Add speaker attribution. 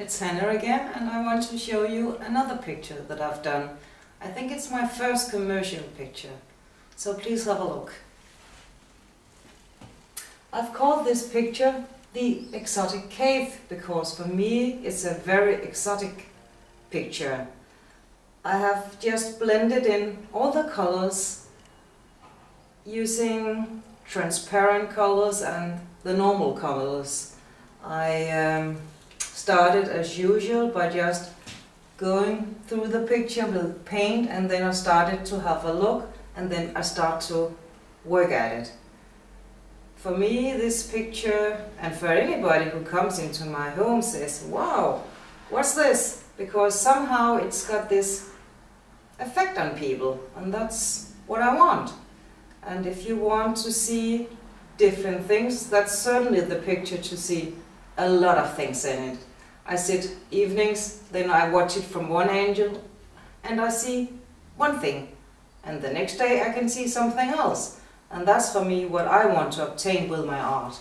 Speaker 1: it's Hannah again, and I want to show you another picture that I've done. I think it's my first commercial picture, so please have a look. I've called this picture The Exotic Cave because for me it's a very exotic picture. I have just blended in all the colors using transparent colors and the normal colors. I started as usual by just going through the picture with paint, and then I started to have a look, and then I start to work at it. For me, this picture, and for anybody who comes into my home, says, wow, what's this? Because somehow it's got this effect on people, and that's what I want. And if you want to see different things, that's certainly the picture to see a lot of things in it. I sit evenings, then I watch it from one angle, and I see one thing. And the next day I can see something else. And that's for me what I want to obtain with my art.